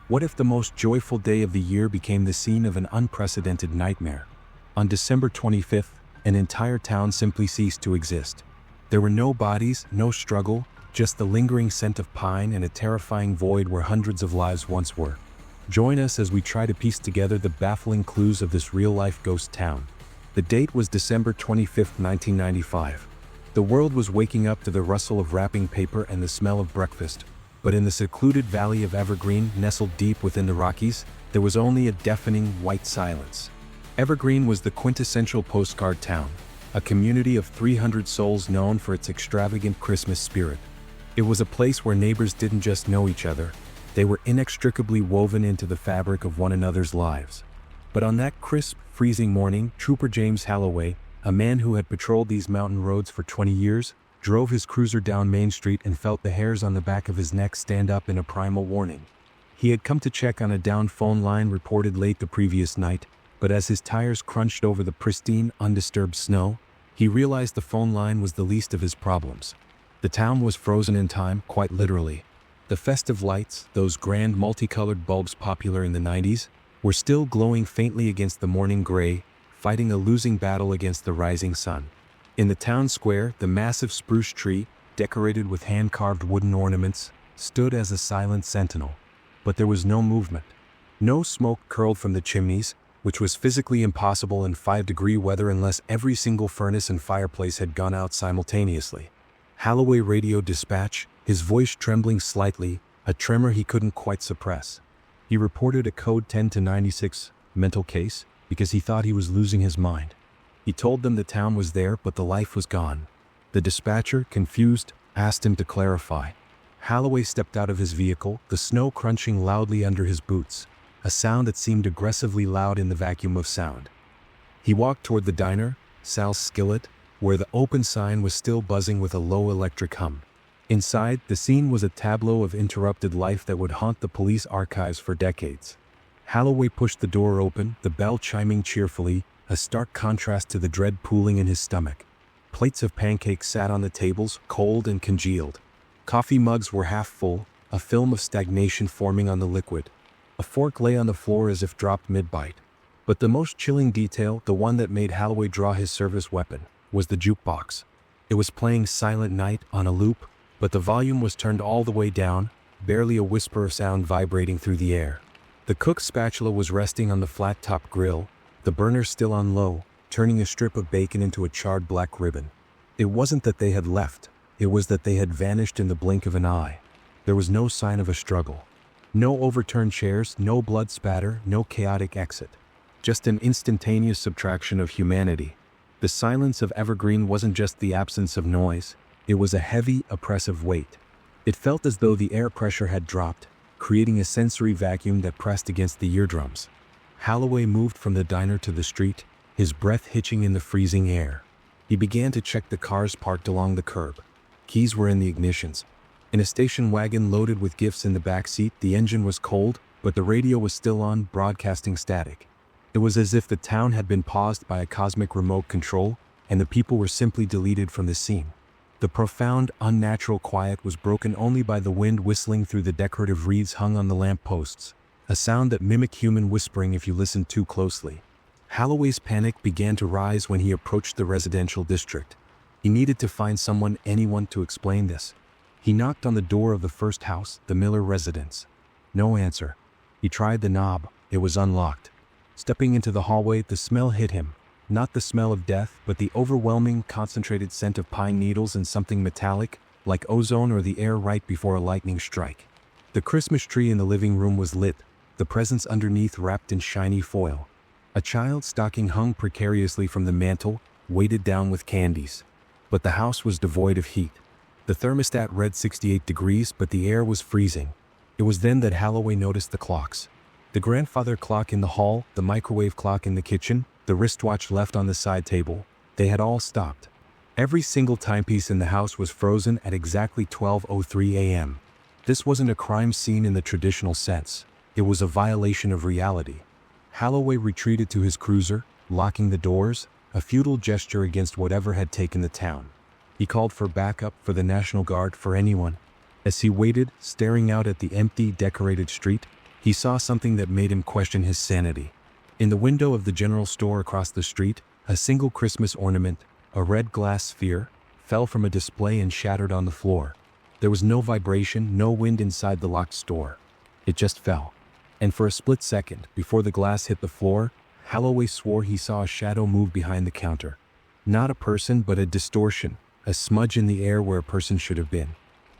What if the most joyful day of the year became the scene of an unprecedented nightmare? On December 25th, an entire town simply ceased to exist. There were no bodies, no struggle, just the lingering scent of pine and a terrifying void where hundreds of lives once were. Join us as we try to piece together the baffling clues of this real-life ghost town. The date was December 25th, 1995. The world was waking up to the rustle of wrapping paper and the smell of breakfast. But in the secluded valley of Evergreen, nestled deep within the Rockies, there was only a deafening white silence. Evergreen was the quintessential postcard town, a community of 300 souls known for its extravagant Christmas spirit. It was a place where neighbors didn't just know each other, they were inextricably woven into the fabric of one another's lives. But on that crisp, freezing morning, Trooper James Halloway, a man who had patrolled these mountain roads for 20 years, drove his cruiser down Main Street and felt the hairs on the back of his neck stand up in a primal warning. He had come to check on a downed phone line reported late the previous night, but as his tires crunched over the pristine, undisturbed snow, he realized the phone line was the least of his problems. The town was frozen in time, quite literally. The festive lights, those grand multicolored bulbs popular in the 90s, were still glowing faintly against the morning gray, fighting a losing battle against the rising sun. In the town square, the massive spruce tree, decorated with hand-carved wooden ornaments, stood as a silent sentinel. But there was no movement. No smoke curled from the chimneys, which was physically impossible in 5-degree weather unless every single furnace and fireplace had gone out simultaneously. Halloway radioed dispatch, his voice trembling slightly, a tremor he couldn't quite suppress. He reported a code 10-96 mental case because he thought he was losing his mind. He told them the town was there, but the life was gone. The dispatcher, confused, asked him to clarify. Halloway stepped out of his vehicle, the snow crunching loudly under his boots, a sound that seemed aggressively loud in the vacuum of sound. He walked toward the diner, Sal's Skillet, where the open sign was still buzzing with a low electric hum. Inside, the scene was a tableau of interrupted life that would haunt the police archives for decades. Halloway pushed the door open, the bell chiming cheerfully, a stark contrast to the dread pooling in his stomach. Plates of pancakes sat on the tables, cold and congealed. Coffee mugs were half full, a film of stagnation forming on the liquid. A fork lay on the floor as if dropped mid-bite. But the most chilling detail, the one that made Halloway draw his service weapon, was the jukebox. It was playing Silent Night on a loop, but the volume was turned all the way down, barely a whisper of sound vibrating through the air. The cook's spatula was resting on the flat-top grill, the burner still on low, turning a strip of bacon into a charred black ribbon. It wasn't that they had left, it was that they had vanished in the blink of an eye. There was no sign of a struggle. No overturned chairs, no blood spatter, no chaotic exit. Just an instantaneous subtraction of humanity. The silence of Evergreen wasn't just the absence of noise, it was a heavy, oppressive weight. It felt as though the air pressure had dropped, creating a sensory vacuum that pressed against the eardrums. Halloway moved from the diner to the street, his breath hitching in the freezing air. He began to check the cars parked along the curb. Keys were in the ignitions. In a station wagon loaded with gifts in the back seat, the engine was cold, but the radio was still on, broadcasting static. It was as if the town had been paused by a cosmic remote control, and the people were simply deleted from the scene. The profound, unnatural quiet was broken only by the wind whistling through the decorative wreaths hung on the lamp posts, a sound that mimicked human whispering if you listened too closely. Halloway's panic began to rise when he approached the residential district. He needed to find someone, anyone, to explain this. He knocked on the door of the first house, the Miller residence. No answer. He tried the knob. It was unlocked. Stepping into the hallway, the smell hit him. Not the smell of death, but the overwhelming, concentrated scent of pine needles and something metallic, like ozone or the air right before a lightning strike. The Christmas tree in the living room was lit, the presents underneath wrapped in shiny foil. A child's stocking hung precariously from the mantel, weighted down with candies. But the house was devoid of heat. The thermostat read 68 degrees, but the air was freezing. It was then that Halloway noticed the clocks. The grandfather clock in the hall, the microwave clock in the kitchen, the wristwatch left on the side table, they had all stopped. Every single timepiece in the house was frozen at exactly 12:03 a.m. This wasn't a crime scene in the traditional sense. It was a violation of reality. Halloway retreated to his cruiser, locking the doors, a futile gesture against whatever had taken the town. He called for backup, for the National Guard, for anyone. As he waited, staring out at the empty, decorated street, he he saw something that made him question his sanity. In the window of the general store across the street, a single Christmas ornament, a red glass sphere, fell from a display and shattered on the floor. There was no vibration, no wind inside the locked store. It just fell. And for a split second, before the glass hit the floor, Halloway swore he saw a shadow move behind the counter. Not a person, but a distortion, a smudge in the air where a person should have been.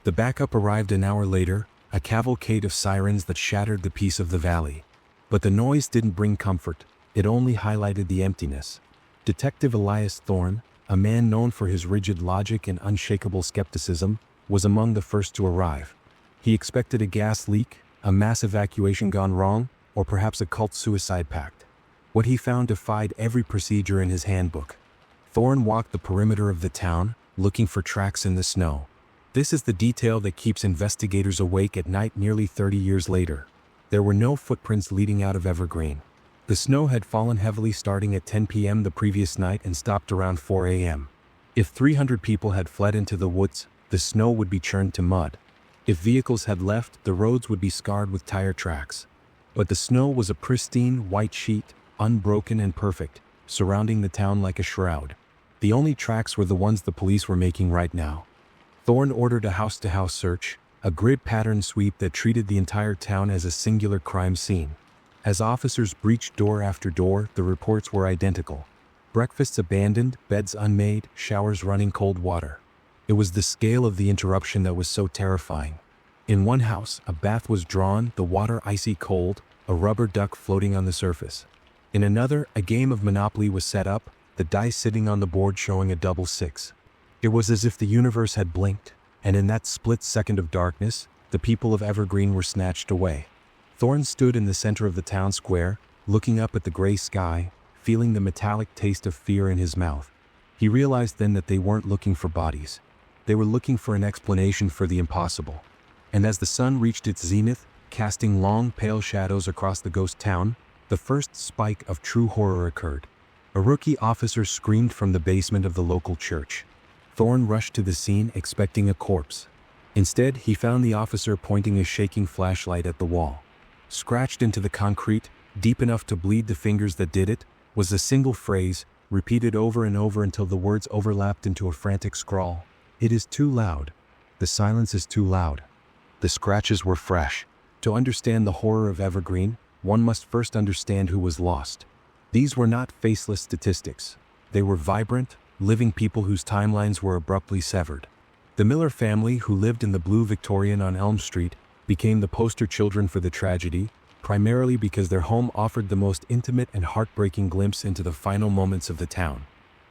The backup arrived an hour later, a cavalcade of sirens that shattered the peace of the valley. But the noise didn't bring comfort, it only highlighted the emptiness. Detective Elias Thorne, a man known for his rigid logic and unshakable skepticism, was among the first to arrive. He expected a gas leak, a mass evacuation gone wrong, or perhaps a cult suicide pact. What he found defied every procedure in his handbook. Thorne walked the perimeter of the town, looking for tracks in the snow. This is the detail that keeps investigators awake at night nearly 30 years later. There were no footprints leading out of Evergreen. The snow had fallen heavily starting at 10 p.m. the previous night and stopped around 4 a.m. If 300 people had fled into the woods, the snow would be churned to mud. If vehicles had left, the roads would be scarred with tire tracks. But the snow was a pristine, white sheet, unbroken and perfect, surrounding the town like a shroud. The only tracks were the ones the police were making right now. Thorne ordered a house-to-house search, a grid pattern sweep that treated the entire town as a singular crime scene. As officers breached door after door, the reports were identical. Breakfasts abandoned, beds unmade, showers running cold water. It was the scale of the interruption that was so terrifying. In one house, a bath was drawn, the water icy cold, a rubber duck floating on the surface. In another, a game of Monopoly was set up, the dice sitting on the board showing a double six. It was as if the universe had blinked, and in that split second of darkness, the people of Evergreen were snatched away. Thorne stood in the center of the town square, looking up at the gray sky, feeling the metallic taste of fear in his mouth. He realized then that they weren't looking for bodies. They were looking for an explanation for the impossible. And as the sun reached its zenith, casting long, pale shadows across the ghost town, the first spike of true horror occurred. A rookie officer screamed from the basement of the local church. Thorne rushed to the scene expecting a corpse. Instead, he found the officer pointing a shaking flashlight at the wall. Scratched into the concrete, deep enough to bleed the fingers that did it, was a single phrase, repeated over and over until the words overlapped into a frantic scrawl. "It is too loud. The silence is too loud." The scratches were fresh. To understand the horror of Evergreen, one must first understand who was lost. These were not faceless statistics. They were vibrant, living people whose timelines were abruptly severed. The Miller family, who lived in the Blue Victorian on Elm Street, became the poster children for the tragedy, primarily because their home offered the most intimate and heartbreaking glimpse into the final moments of the town.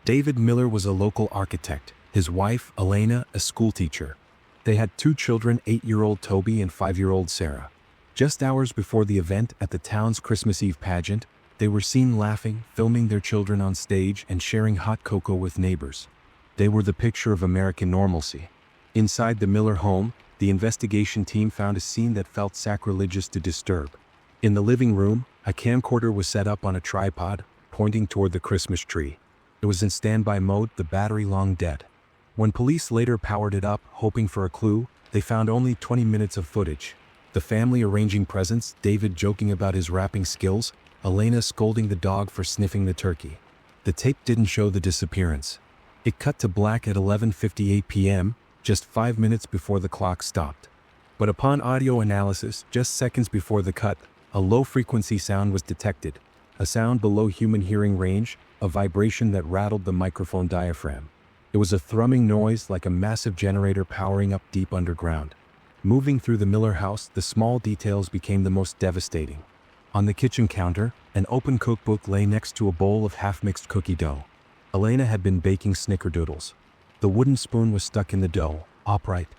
David Miller was a local architect, his wife, Elena, a schoolteacher. They had 2 children, 8-year-old Toby and 5-year-old Sarah. Just hours before the event at the town's Christmas Eve pageant, they were seen laughing, filming their children on stage, and sharing hot cocoa with neighbors. They were the picture of American normalcy. Inside the Miller home, the investigation team found a scene that felt sacrilegious to disturb. In the living room, a camcorder was set up on a tripod, pointing toward the Christmas tree. It was in standby mode, the battery long dead. When police later powered it up, hoping for a clue, they found only 20 minutes of footage. The family arranging presents, David joking about his rapping skills, Elena scolding the dog for sniffing the turkey. The tape didn't show the disappearance. It cut to black at 11:58 p.m., just 5 minutes before the clock stopped. But upon audio analysis, just seconds before the cut, a low-frequency sound was detected, a sound below human hearing range, a vibration that rattled the microphone diaphragm. It was a thrumming noise like a massive generator powering up deep underground. Moving through the Miller house, the small details became the most devastating. On the kitchen counter, an open cookbook lay next to a bowl of half-mixed cookie dough. Elena had been baking snickerdoodles. The wooden spoon was stuck in the dough, upright.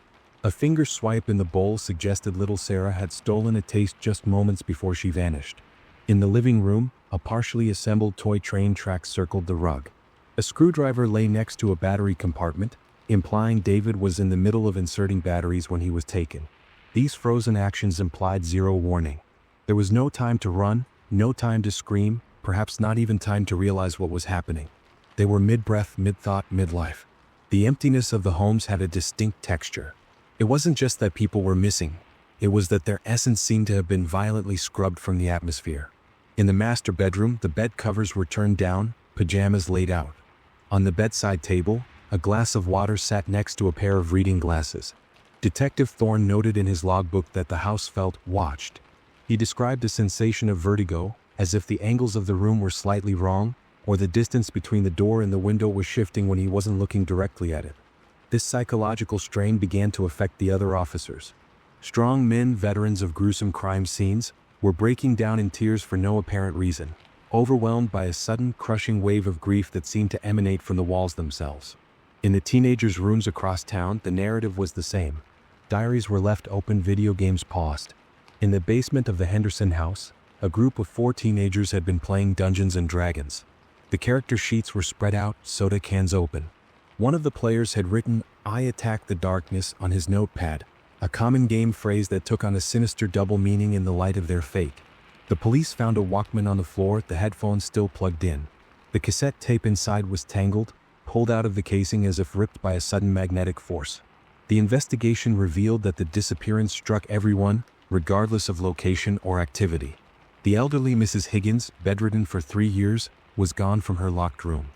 A finger swipe in the bowl suggested little Sarah had stolen a taste just moments before she vanished. In the living room, a partially assembled toy train track circled the rug. A screwdriver lay next to a battery compartment, implying David was in the middle of inserting batteries when he was taken. These frozen actions implied zero warning. There was no time to run, no time to scream, perhaps not even time to realize what was happening. They were mid-breath, mid-thought, mid-life. The emptiness of the homes had a distinct texture. It wasn't just that people were missing. It was that their essence seemed to have been violently scrubbed from the atmosphere. In the master bedroom, the bed covers were turned down, pajamas laid out. On the bedside table, a glass of water sat next to a pair of reading glasses. Detective Thorne noted in his logbook that the house felt watched. He described a sensation of vertigo, as if the angles of the room were slightly wrong, or the distance between the door and the window was shifting when he wasn't looking directly at it. This psychological strain began to affect the other officers. Strong men, veterans of gruesome crime scenes, were breaking down in tears for no apparent reason, overwhelmed by a sudden, crushing wave of grief that seemed to emanate from the walls themselves. In the teenagers' rooms across town, the narrative was the same. Diaries were left open, video games paused. In the basement of the Henderson house, a group of 4 teenagers had been playing Dungeons and Dragons. The character sheets were spread out, soda cans open. One of the players had written, "I attack the darkness," on his notepad, a common game phrase that took on a sinister double meaning in the light of their fate. The police found a Walkman on the floor, the headphones still plugged in. The cassette tape inside was tangled, pulled out of the casing as if ripped by a sudden magnetic force. The investigation revealed that the disappearance struck everyone, regardless of location or activity. The elderly Mrs. Higgins, bedridden for 3 years, was gone from her locked room.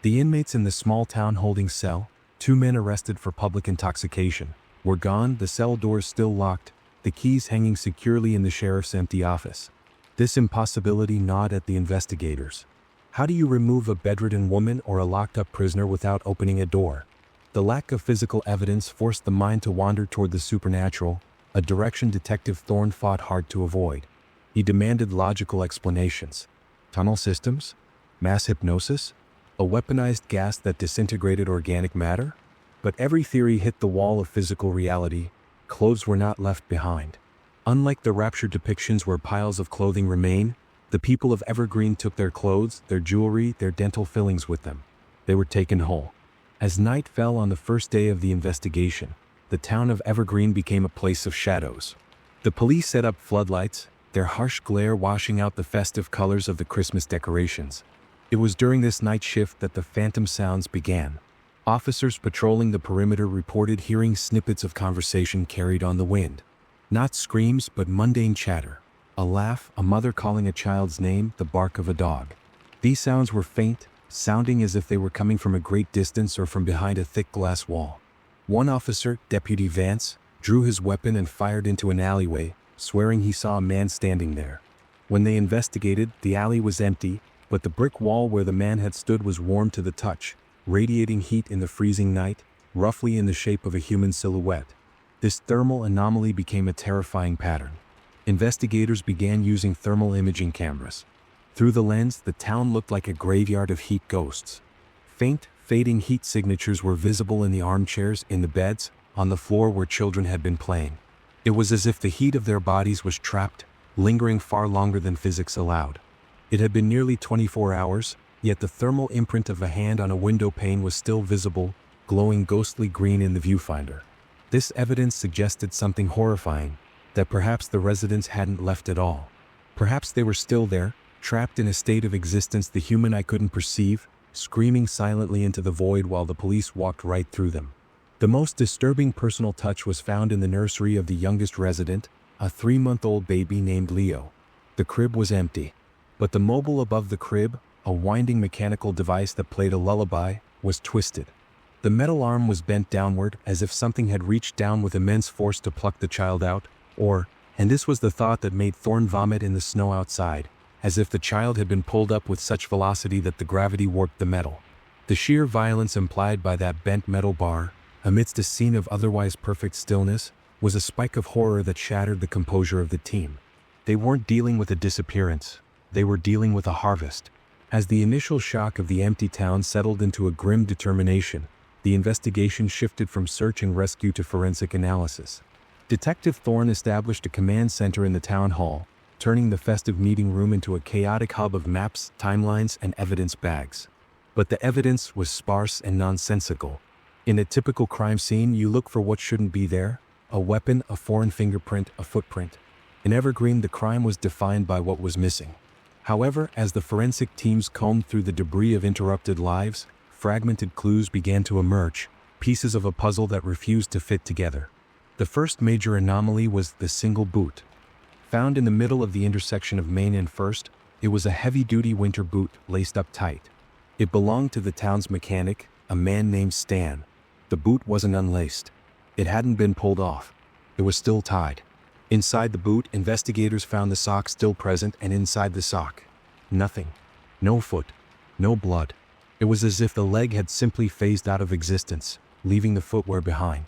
The inmates in the small town holding cell, 2 men arrested for public intoxication, were gone, the cell doors still locked, the keys hanging securely in the sheriff's empty office. This impossibility gnawed at the investigators. How do you remove a bedridden woman or a locked-up prisoner without opening a door? The lack of physical evidence forced the mind to wander toward the supernatural, a direction Detective Thorne fought hard to avoid. He demanded logical explanations. Tunnel systems? Mass hypnosis? A weaponized gas that disintegrated organic matter? But every theory hit the wall of physical reality. Clothes were not left behind. Unlike the rapture depictions where piles of clothing remain, the people of Evergreen took their clothes, their jewelry, their dental fillings with them. They were taken whole. As night fell on the first day of the investigation, the town of Evergreen became a place of shadows. The police set up floodlights, their harsh glare washing out the festive colors of the Christmas decorations. It was during this night shift that the phantom sounds began. Officers patrolling the perimeter reported hearing snippets of conversation carried on the wind. Not screams, but mundane chatter. A laugh, a mother calling a child's name, the bark of a dog. These sounds were faint, sounding as if they were coming from a great distance or from behind a thick glass wall. One officer, Deputy Vance, drew his weapon and fired into an alleyway, swearing he saw a man standing there. When they investigated, the alley was empty, but the brick wall where the man had stood was warm to the touch, radiating heat in the freezing night, roughly in the shape of a human silhouette. This thermal anomaly became a terrifying pattern. Investigators began using thermal imaging cameras. Through the lens, the town looked like a graveyard of heat ghosts. Faint, fading heat signatures were visible in the armchairs, in the beds, on the floor where children had been playing. It was as if the heat of their bodies was trapped, lingering far longer than physics allowed. It had been nearly 24 hours, yet the thermal imprint of a hand on a window pane was still visible, glowing ghostly green in the viewfinder. This evidence suggested something horrifying, that perhaps the residents hadn't left at all. Perhaps they were still there, trapped in a state of existence the human eye couldn't perceive, screaming silently into the void while the police walked right through them. The most disturbing personal touch was found in the nursery of the youngest resident, a 3-month-old baby named Leo. The crib was empty. But the mobile above the crib, a winding mechanical device that played a lullaby, was twisted. The metal arm was bent downward as if something had reached down with immense force to pluck the child out, or, and this was the thought that made Thorne vomit in the snow outside, as if the child had been pulled up with such velocity that the gravity warped the metal. The sheer violence implied by that bent metal bar, amidst a scene of otherwise perfect stillness, was a spike of horror that shattered the composure of the team. They weren't dealing with a disappearance. They were dealing with a harvest. As the initial shock of the empty town settled into a grim determination, the investigation shifted from search and rescue to forensic analysis. Detective Thorne established a command center in the town hall, turning the festive meeting room into a chaotic hub of maps, timelines, and evidence bags. But the evidence was sparse and nonsensical. In a typical crime scene, you look for what shouldn't be there: a weapon, a foreign fingerprint, a footprint. In Evergreen, the crime was defined by what was missing. However, as the forensic teams combed through the debris of interrupted lives, fragmented clues began to emerge, pieces of a puzzle that refused to fit together. The first major anomaly was the single boot. Found in the middle of the intersection of Main and First, it was a heavy-duty winter boot laced up tight. It belonged to the town's mechanic, a man named Stan. The boot wasn't unlaced. It hadn't been pulled off. It was still tied. Inside the boot, investigators found the sock still present, and inside the sock, nothing. No foot. No blood. It was as if the leg had simply phased out of existence, leaving the footwear behind.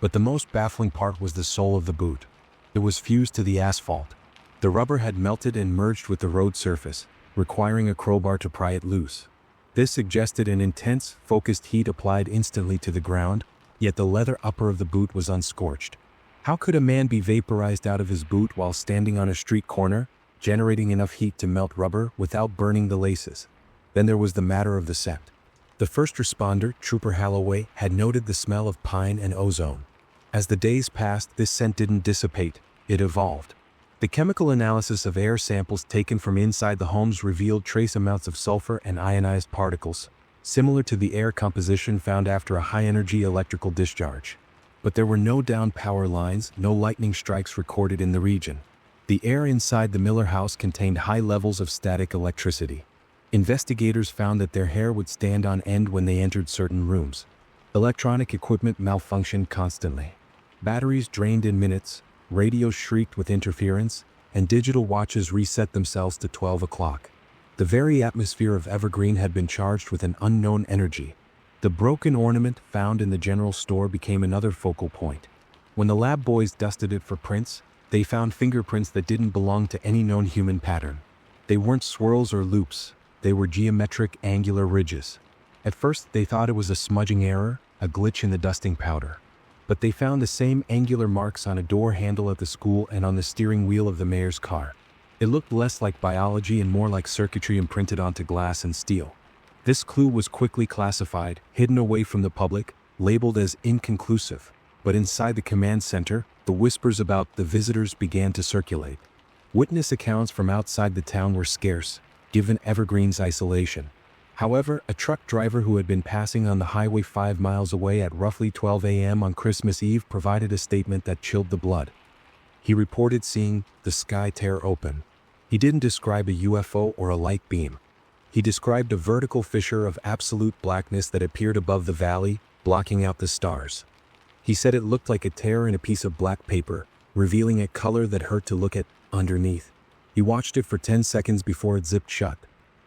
But the most baffling part was the sole of the boot. It was fused to the asphalt. The rubber had melted and merged with the road surface, requiring a crowbar to pry it loose. This suggested an intense, focused heat applied instantly to the ground, yet the leather upper of the boot was unscorched. How could a man be vaporized out of his boot while standing on a street corner, generating enough heat to melt rubber without burning the laces? Then there was the matter of the scent. The first responder, Trooper Halloway, had noted the smell of pine and ozone. As the days passed, this scent didn't dissipate, it evolved. The chemical analysis of air samples taken from inside the homes revealed trace amounts of sulfur and ionized particles, similar to the air composition found after a high-energy electrical discharge. But there were no down power lines, no lightning strikes recorded in the region. The air inside the Miller house contained high levels of static electricity. Investigators found that their hair would stand on end when they entered certain rooms. Electronic equipment malfunctioned constantly. Batteries drained in minutes, radios shrieked with interference, and digital watches reset themselves to 12 o'clock. The very atmosphere of Evergreen had been charged with an unknown energy. The broken ornament found in the general store became another focal point. When the lab boys dusted it for prints, they found fingerprints that didn't belong to any known human pattern. They weren't swirls or loops. They were geometric, angular ridges. At first, they thought it was a smudging error, a glitch in the dusting powder. But they found the same angular marks on a door handle at the school and on the steering wheel of the mayor's car. It looked less like biology and more like circuitry imprinted onto glass and steel. This clue was quickly classified, hidden away from the public, labeled as inconclusive. But inside the command center, the whispers about the visitors began to circulate. Witness accounts from outside the town were scarce, given Evergreen's isolation. However, a truck driver who had been passing on the highway 5 miles away at roughly 12 a.m. on Christmas Eve provided a statement that chilled the blood. He reported seeing the sky tear open. He didn't describe a UFO or a light beam. He described a vertical fissure of absolute blackness that appeared above the valley, blocking out the stars. He said it looked like a tear in a piece of black paper, revealing a color that hurt to look at underneath. He watched it for 10 seconds before it zipped shut.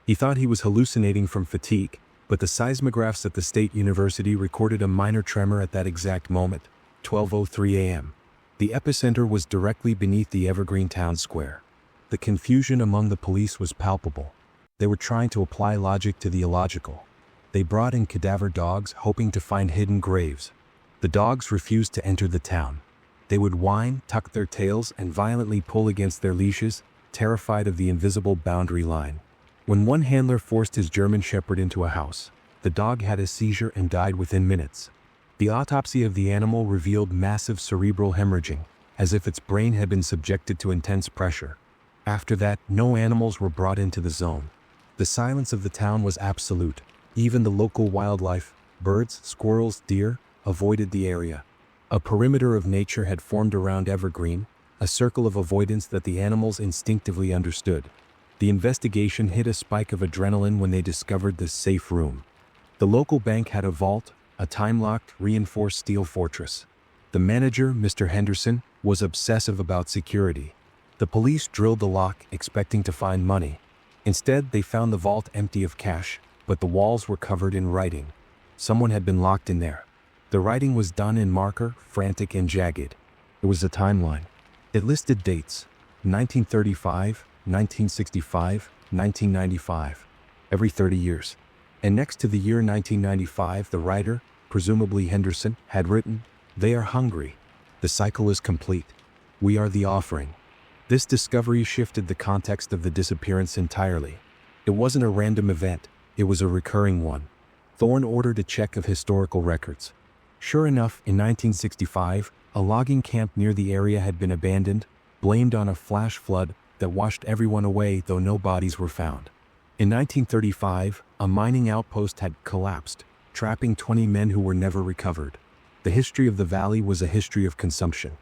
He thought he was hallucinating from fatigue, but the seismographs at the State University recorded a minor tremor at that exact moment, 12:03 a.m. The epicenter was directly beneath the Evergreen town square. The confusion among the police was palpable. They were trying to apply logic to the illogical. They brought in cadaver dogs, hoping to find hidden graves. The dogs refused to enter the town. They would whine, tuck their tails, and violently pull against their leashes, terrified of the invisible boundary line. When one handler forced his German Shepherd into a house, the dog had a seizure and died within minutes. The autopsy of the animal revealed massive cerebral hemorrhaging, as if its brain had been subjected to intense pressure. After that, no animals were brought into the zone. The silence of the town was absolute. Even the local wildlife, birds, squirrels, deer, avoided the area. A perimeter of nature had formed around Evergreen, a circle of avoidance that the animals instinctively understood. The investigation hit a spike of adrenaline when they discovered this safe room. The local bank had a vault, a time-locked, reinforced steel fortress. The manager, Mr. Henderson, was obsessive about security. The police drilled the lock, expecting to find money. Instead, they found the vault empty of cash, but the walls were covered in writing. Someone had been locked in there. The writing was done in marker, frantic and jagged. It was a timeline. It listed dates: 1935, 1965, 1995, every 30 years. And next to the year 1995, the writer, presumably Henderson, had written, "They are hungry. The cycle is complete. We are the offering." This discovery shifted the context of the disappearance entirely. It wasn't a random event, it was a recurring one. Thorne ordered a check of historical records. Sure enough, in 1965, a logging camp near the area had been abandoned, blamed on a flash flood that washed everyone away, though no bodies were found. In 1935, a mining outpost had collapsed, trapping 20 men who were never recovered. The history of the valley was a history of consumption.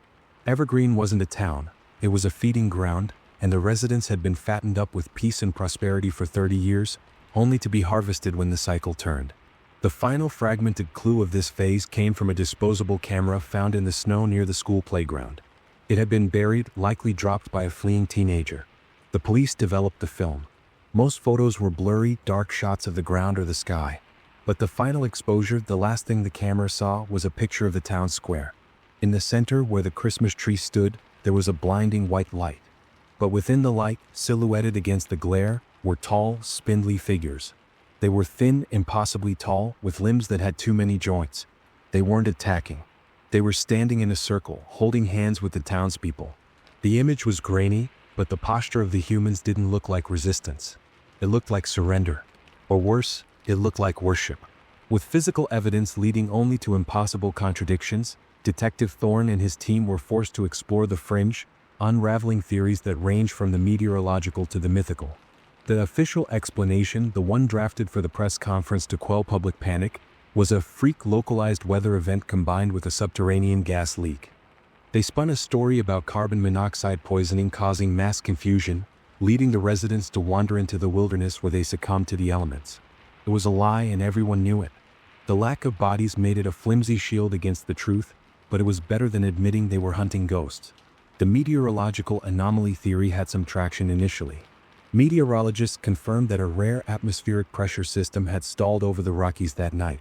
Evergreen wasn't a town, it was a feeding ground, and the residents had been fattened up with peace and prosperity for 30 years, only to be harvested when the cycle turned. The final fragmented clue of this phase came from a disposable camera found in the snow near the school playground. It had been buried, likely dropped by a fleeing teenager. The police developed the film. Most photos were blurry, dark shots of the ground or the sky. But the final exposure, the last thing the camera saw, was a picture of the town square. In the center, where the Christmas tree stood, there was a blinding white light. But within the light, silhouetted against the glare, were tall, spindly figures. They were thin, impossibly tall, with limbs that had too many joints. They weren't attacking. They were standing in a circle, holding hands with the townspeople. The image was grainy, but the posture of the humans didn't look like resistance. It looked like surrender. Or worse, it looked like worship. With physical evidence leading only to impossible contradictions, Detective Thorne and his team were forced to explore the fringe, unraveling theories that range from the meteorological to the mythical. The official explanation, the one drafted for the press conference to quell public panic, was a freak localized weather event combined with a subterranean gas leak. They spun a story about carbon monoxide poisoning causing mass confusion, leading the residents to wander into the wilderness where they succumbed to the elements. It was a lie and everyone knew it. The lack of bodies made it a flimsy shield against the truth, but it was better than admitting they were hunting ghosts. The meteorological anomaly theory had some traction initially. Meteorologists confirmed that a rare atmospheric pressure system had stalled over the Rockies that night.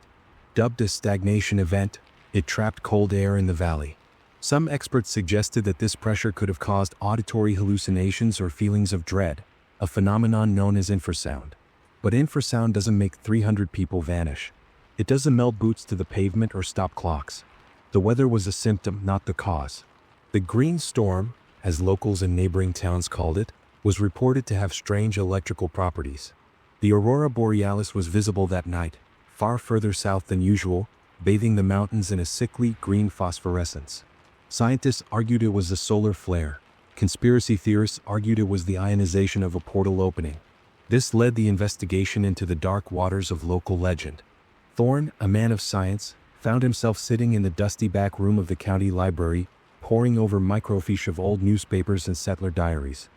Dubbed a stagnation event, it trapped cold air in the valley. Some experts suggested that this pressure could have caused auditory hallucinations or feelings of dread, a phenomenon known as infrasound. But infrasound doesn't make 300 people vanish. It doesn't melt boots to the pavement or stop clocks. The weather was a symptom, not the cause. The green storm, as locals in neighboring towns called it, was reported to have strange electrical properties. The aurora borealis was visible that night, far further south than usual, bathing the mountains in a sickly green phosphorescence. Scientists argued it was a solar flare. Conspiracy theorists argued it was the ionization of a portal opening. This led the investigation into the dark waters of local legend. Thorne, a man of science, found himself sitting in the dusty back room of the county library, poring over microfiche of old newspapers and settler diaries.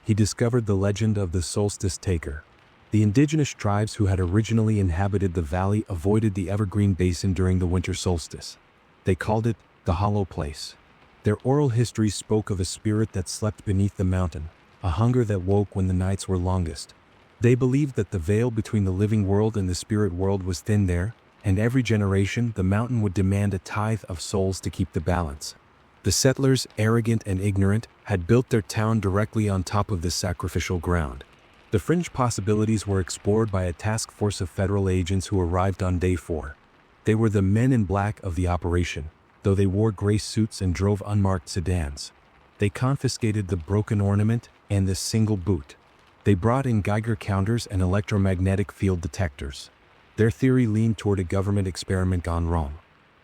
He discovered the legend of the Solstice taker. The indigenous tribes who had originally inhabited the valley avoided the Evergreen Basin during the winter solstice. They called it the Hollow Place. Their oral history spoke of a spirit that slept beneath the mountain, a hunger that woke when the nights were longest. They believed that the veil between the living world and the spirit world was thin there, and every generation the mountain would demand a tithe of souls to keep the balance. The settlers, arrogant and ignorant, had built their town directly on top of this sacrificial ground. The fringe possibilities were explored by a task force of federal agents who arrived on day 4. They were the men in black of the operation, though they wore gray suits and drove unmarked sedans. They confiscated the broken ornament and the single boot. They brought in Geiger counters and electromagnetic field detectors. Their theory leaned toward a government experiment gone wrong.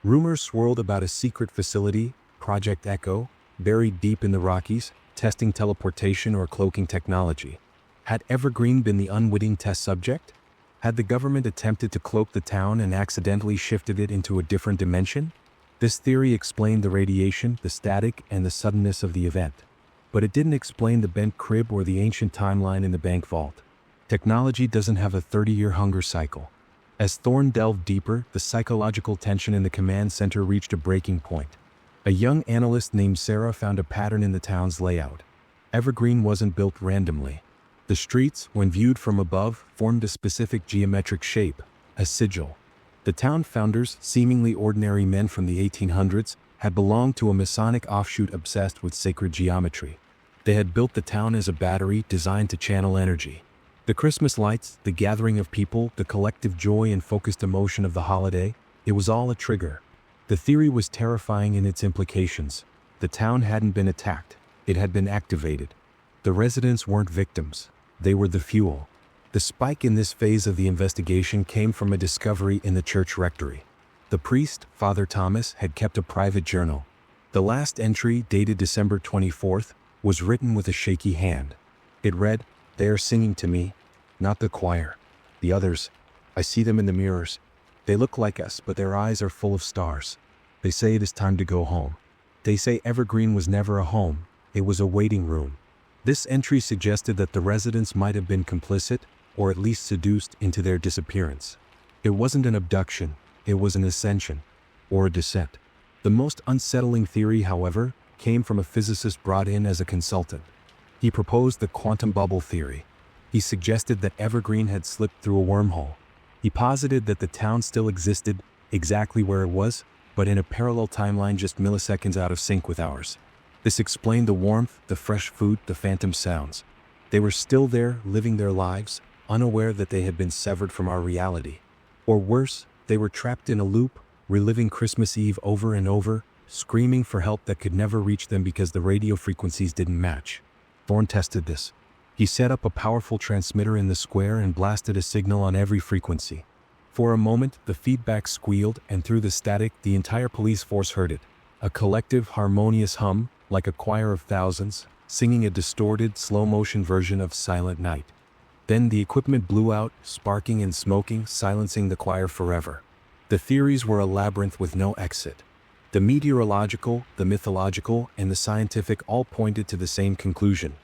Rumors swirled about a secret facility, Project Echo, buried deep in the Rockies, testing teleportation or cloaking technology. Had Evergreen been the unwitting test subject? Had the government attempted to cloak the town and accidentally shifted it into a different dimension? This theory explained the radiation, the static, and the suddenness of the event. But it didn't explain the bent crib or the ancient timeline in the bank vault. Technology doesn't have a 30-year hunger cycle. As Thorne delved deeper, the psychological tension in the command center reached a breaking point. A young analyst named Sarah found a pattern in the town's layout. Evergreen wasn't built randomly. The streets, when viewed from above, formed a specific geometric shape, a sigil. The town founders, seemingly ordinary men from the 1800s, had belonged to a Masonic offshoot obsessed with sacred geometry. They had built the town as a battery designed to channel energy. The Christmas lights, the gathering of people, the collective joy and focused emotion of the holiday, it was all a trigger. The theory was terrifying in its implications. The town hadn't been attacked, it had been activated. The residents weren't victims, they were the fuel. The spike in this phase of the investigation came from a discovery in the church rectory. The priest, Father Thomas, had kept a private journal. The last entry, dated December 24th, was written with a shaky hand. It read, "They are singing to me, not the choir. The others, I see them in the mirrors. They look like us, but their eyes are full of stars." They say it is time to go home. They say Evergreen was never a home, it was a waiting room. This entry suggested that the residents might have been complicit, or at least seduced into their disappearance. It wasn't an abduction, it was an ascension, or a descent. The most unsettling theory, however, came from a physicist brought in as a consultant. He proposed the quantum bubble theory. He suggested that Evergreen had slipped through a wormhole. He posited that the town still existed exactly where it was, but in a parallel timeline just milliseconds out of sync with ours. This explained the warmth, the fresh food, the phantom sounds. They were still there, living their lives, unaware that they had been severed from our reality. Or worse, they were trapped in a loop, reliving Christmas Eve over and over, screaming for help that could never reach them because the radio frequencies didn't match. Thorne tested this. He set up a powerful transmitter in the square and blasted a signal on every frequency. For a moment, the feedback squealed, and through the static, the entire police force heard it. A collective, harmonious hum, like a choir of thousands, singing a distorted, slow-motion version of Silent Night. Then the equipment blew out, sparking and smoking, silencing the choir forever. The theories were a labyrinth with no exit. The meteorological, the mythological, and the scientific all pointed to the same conclusion.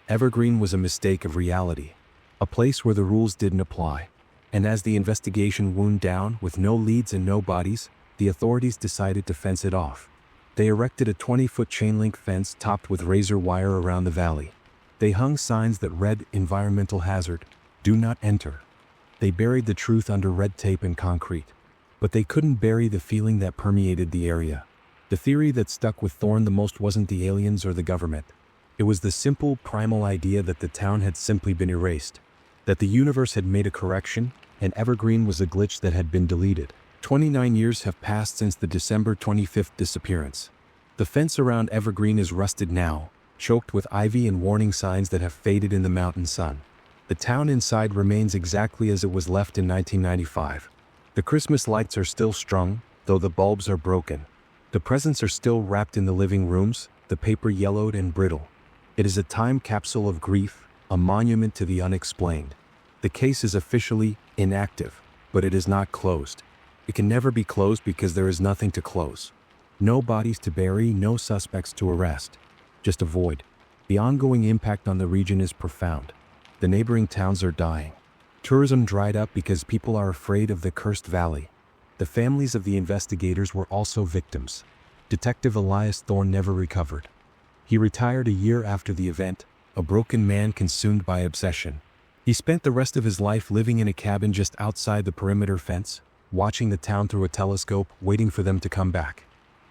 Evergreen was a mistake of reality, a place where the rules didn't apply. And as the investigation wound down, with no leads and no bodies, the authorities decided to fence it off. They erected a 20-foot chain-link fence topped with razor wire around the valley. They hung signs that read, "Environmental hazard, do not enter." They buried the truth under red tape and concrete. But they couldn't bury the feeling that permeated the area. The theory that stuck with Thorne the most wasn't the aliens or the government. It was the simple, primal idea that the town had simply been erased, that the universe had made a correction, and Evergreen was a glitch that had been deleted. 29 years have passed since the December 25th disappearance. The fence around Evergreen is rusted now, choked with ivy and warning signs that have faded in the mountain sun. The town inside remains exactly as it was left in 1995. The Christmas lights are still strung, though the bulbs are broken. The presents are still wrapped in the living rooms, the paper yellowed and brittle. It is a time capsule of grief, a monument to the unexplained. The case is officially inactive, but it is not closed. It can never be closed because there is nothing to close. No bodies to bury, no suspects to arrest. Just a void. The ongoing impact on the region is profound. The neighboring towns are dying. Tourism dried up because people are afraid of the cursed valley. The families of the investigators were also victims. Detective Elias Thorne never recovered. He retired a year after the event, a broken man consumed by obsession. He spent the rest of his life living in a cabin just outside the perimeter fence, watching the town through a telescope, waiting for them to come back.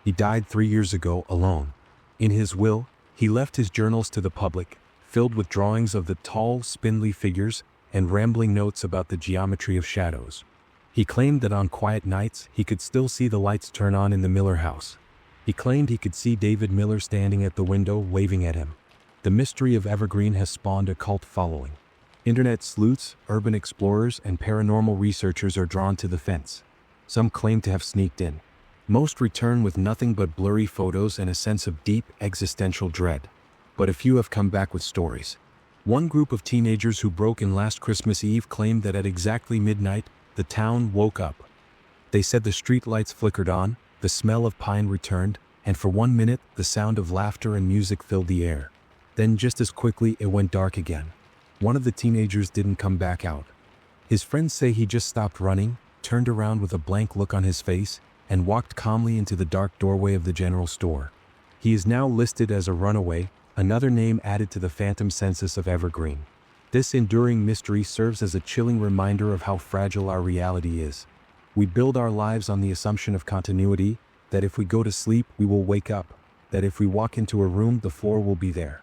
He died 3 years ago alone. In his will, he left his journals to the public, filled with drawings of the tall, spindly figures and rambling notes about the geometry of shadows. He claimed that on quiet nights, he could still see the lights turn on in the Miller house. He claimed he could see David Miller standing at the window, waving at him. The mystery of Evergreen has spawned a cult following. Internet sleuths, urban explorers, and paranormal researchers are drawn to the fence. Some claim to have sneaked in. Most return with nothing but blurry photos and a sense of deep, existential dread. But a few have come back with stories. One group of teenagers who broke in last Christmas Eve claimed that at exactly midnight, the town woke up. They said the street lights flickered on, the smell of pine returned, and for 1 minute, the sound of laughter and music filled the air. Then just as quickly, it went dark again. One of the teenagers didn't come back out. His friends say he just stopped running, turned around with a blank look on his face, and walked calmly into the dark doorway of the general store. He is now listed as a runaway, another name added to the phantom census of Evergreen. This enduring mystery serves as a chilling reminder of how fragile our reality is. We build our lives on the assumption of continuity, that if we go to sleep, we will wake up, that if we walk into a room, the floor will be there.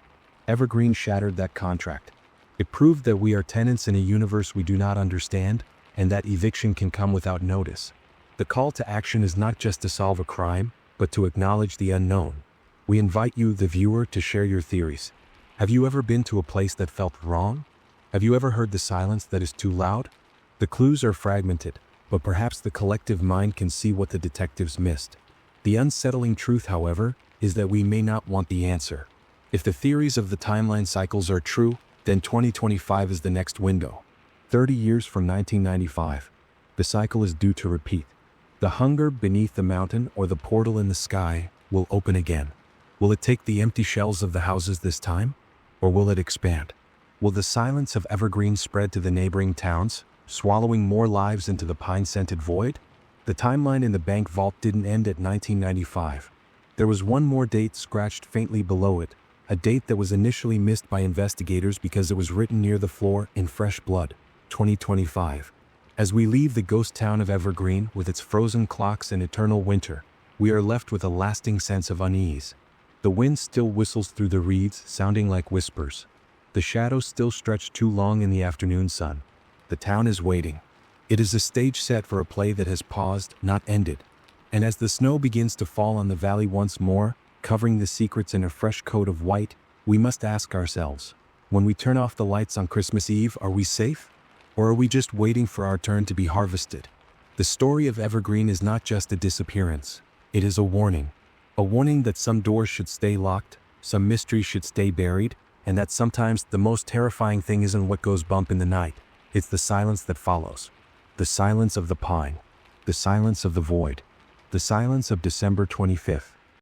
Evergreen shattered that contract. It proved that we are tenants in a universe we do not understand, and that eviction can come without notice. The call to action is not just to solve a crime, but to acknowledge the unknown. We invite you, the viewer, to share your theories. Have you ever been to a place that felt wrong? Have you ever heard the silence that is too loud? The clues are fragmented, but perhaps the collective mind can see what the detectives missed. The unsettling truth, however, is that we may not want the answer. If the theories of the timeline cycles are true, then 2025 is the next window. 30 years from 1995. The cycle is due to repeat. The hunger beneath the mountain or the portal in the sky will open again. Will it take the empty shells of the houses this time? Or will it expand? Will the silence of Evergreen spread to the neighboring towns, swallowing more lives into the pine-scented void? The timeline in the bank vault didn't end at 1995. There was one more date scratched faintly below it, a date that was initially missed by investigators because it was written near the floor in fresh blood, 2025. As we leave the ghost town of Evergreen with its frozen clocks and eternal winter, we are left with a lasting sense of unease. The wind still whistles through the reeds, sounding like whispers. The shadows still stretch too long in the afternoon sun. The town is waiting. It is a stage set for a play that has paused, not ended. And as the snow begins to fall on the valley once more, covering the secrets in a fresh coat of white, we must ask ourselves, when we turn off the lights on Christmas Eve, are we safe? Or are we just waiting for our turn to be harvested? The story of Evergreen is not just a disappearance. It is a warning. A warning that some doors should stay locked, some mysteries should stay buried, and that sometimes the most terrifying thing isn't what goes bump in the night. It's the silence that follows. The silence of the pine. The silence of the void. The silence of December 25th.